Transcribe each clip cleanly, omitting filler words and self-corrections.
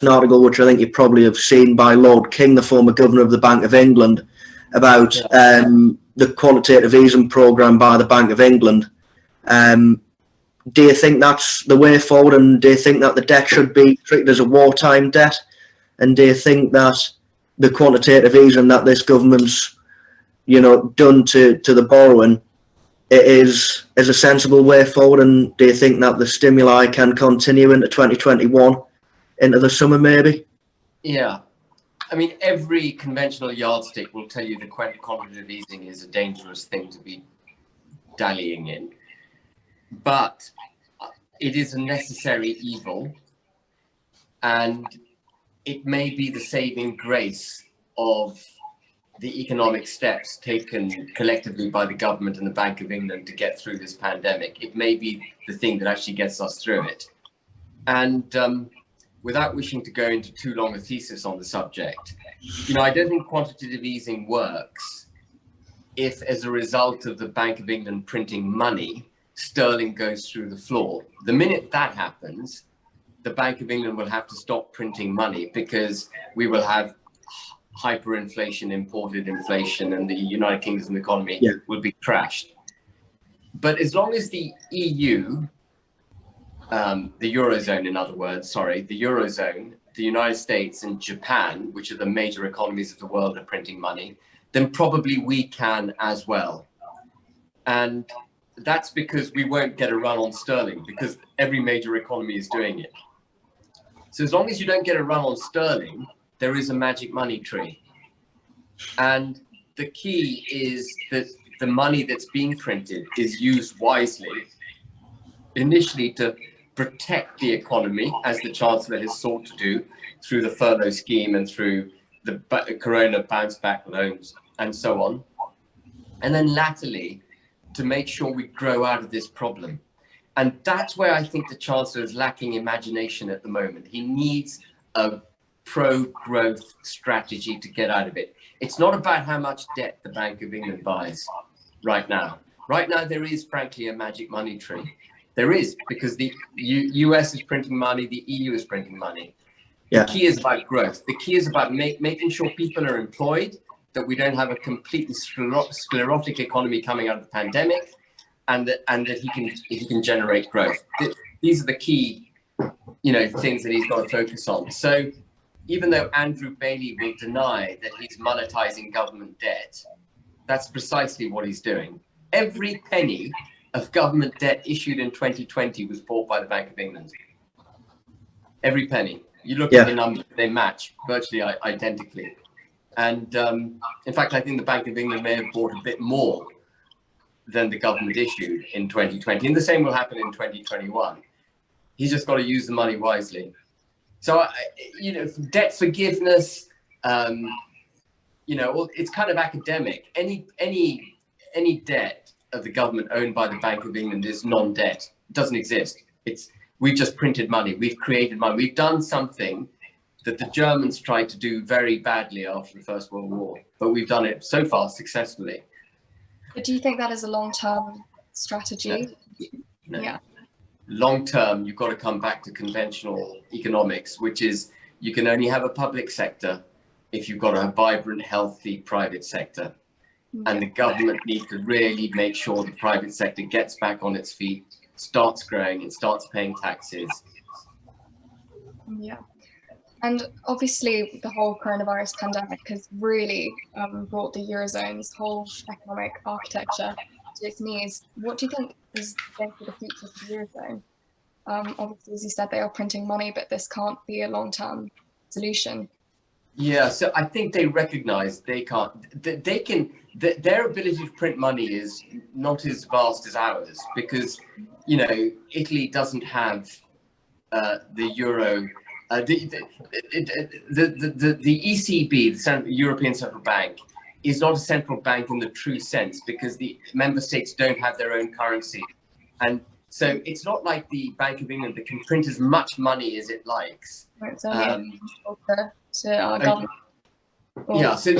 an article which I think you probably have seen by Lord King, the former governor of the Bank of England, about the quantitative easing programme by the Bank of England. Do you think that's the way forward, and do you think that the debt should be treated as a wartime debt? And do you think that the quantitative easing that this government's, done to the borrowing, it is a sensible way forward? And do you think that the stimuli can continue into 2021, into the summer maybe? Yeah. I mean, every conventional yardstick will tell you the quantitative easing is a dangerous thing to be dallying in. But it is a necessary evil, and it may be the saving grace of the economic steps taken collectively by the government and the Bank of England to get through this pandemic. It may be the thing that actually gets us through it. And without wishing to go into too long a thesis on the subject, I don't think quantitative easing works if, as a result of the Bank of England printing money, sterling goes through the floor. The minute that happens, the Bank of England will have to stop printing money, because we will have hyperinflation, imported inflation, and the United Kingdom economy will be crashed. But as long as the EU, the Eurozone, in other words, the Eurozone, the United States and Japan, which are the major economies of the world, are printing money, then probably we can as well. And that's because we won't get a run on sterling, because every major economy is doing it. So as long as you don't get a run on sterling, there is a magic money tree. And the key is that the money that's being printed is used wisely, initially to protect the economy, as the Chancellor has sought to do through the furlough scheme and through the Corona bounce back loans and so on. And then latterly, to make sure we grow out of this problem. And that's where I think the Chancellor is lacking imagination at the moment. He needs a pro-growth strategy to get out of it. It's not about how much debt the Bank of England buys right now. Right now, there is, frankly, a magic money tree. There is, because the US is printing money, the EU is printing money. The key is about growth. The key is about making sure people are employed, that we don't have a completely sclerotic economy coming out of the pandemic, and that he can generate growth. These are the key, things that he's got to focus on. So even though Andrew Bailey will deny that he's monetizing government debt, that's precisely what he's doing. Every penny of government debt issued in 2020 was bought by the Bank of England. Every penny. You look at the numbers, they match virtually identically. And in fact, I think the Bank of England may have bought a bit more than the government issued in 2020. And the same will happen in 2021. He's just got to use the money wisely. So, debt forgiveness, it's kind of academic. Any debt of the government owned by the Bank of England is non-debt. It doesn't exist. We've just printed money. We've created money. We've done something that the Germans tried to do very badly after the First World War, but we've done it so far successfully. But do you think that is a long-term strategy? No. Yeah. Long-term, you've got to come back to conventional economics, which is you can only have a public sector if you've got a vibrant, healthy private sector. And the government needs to really make sure the private sector gets back on its feet, starts growing, and starts paying taxes. Yeah. And obviously, the whole coronavirus pandemic has really brought the Eurozone's whole economic architecture to its knees. What do you think is going to be the future for the Eurozone? Obviously, as you said, they are printing money, but this can't be a long-term solution. Yeah, so I think they recognize they can't. Their ability to print money is not as vast as ours, because Italy doesn't have the euro. The ECB, the European Central Bank, is not a central bank in the true sense, because the member states don't have their own currency. And so it's not like the Bank of England that can print as much money as it likes. It's only to our government. Yeah, so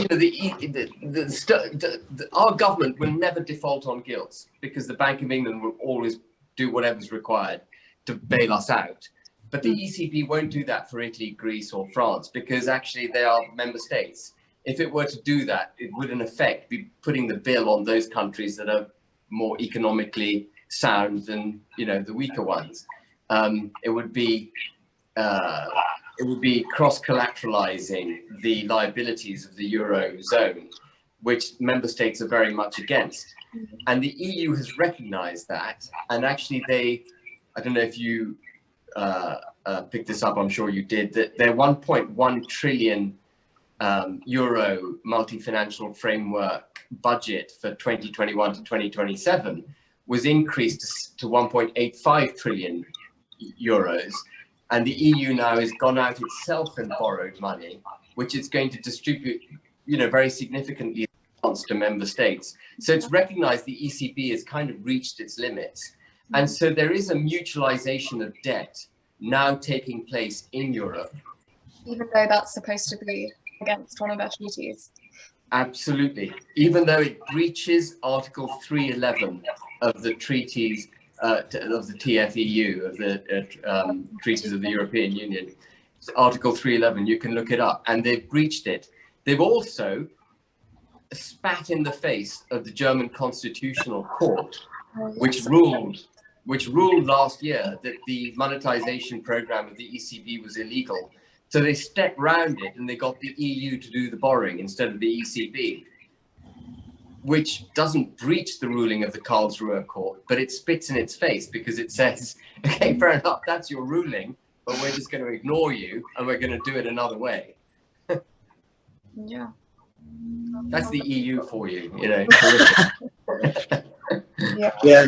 our government will never default on gilts, because the Bank of England will always do whatever's required to bail us out. But the ECB won't do that for Italy, Greece, or France, because actually they are member states. If it were to do that, it would in effect be putting the bill on those countries that are more economically sound than, you know, the weaker ones. It would be cross-collateralizing the liabilities of the Eurozone, which member states are very much against. And the EU has recognized that. And actually I don't know if you picked this up, I'm sure you did, that their 1.1 trillion euro multi-financial framework budget for 2021 to 2027 was increased to 1.85 trillion euros. And the EU now has gone out itself and borrowed money, which it's going to distribute, you know, very significantly to member states. So it's recognized the ECB has kind of reached its limits. And so there is a mutualization of debt now taking place in Europe. Even though that's supposed to be against one of their treaties. Absolutely. Even though it breaches Article 311 of the treaties, of the TFEU, of the treaties of the European Union. It's Article 311, you can look it up, and they've breached it. They've also spat in the face of the German Constitutional Court, which ruled last year that the monetization program of the ECB was illegal. So they stepped round it and they got the EU to do the borrowing instead of the ECB, which doesn't breach the ruling of the Karlsruhe Court, but it spits in its face because it says, okay, fair enough, that's your ruling, but we're just going to ignore you and we're going to do it another way. Yeah. That's the EU for you, you know. Yeah. Yeah.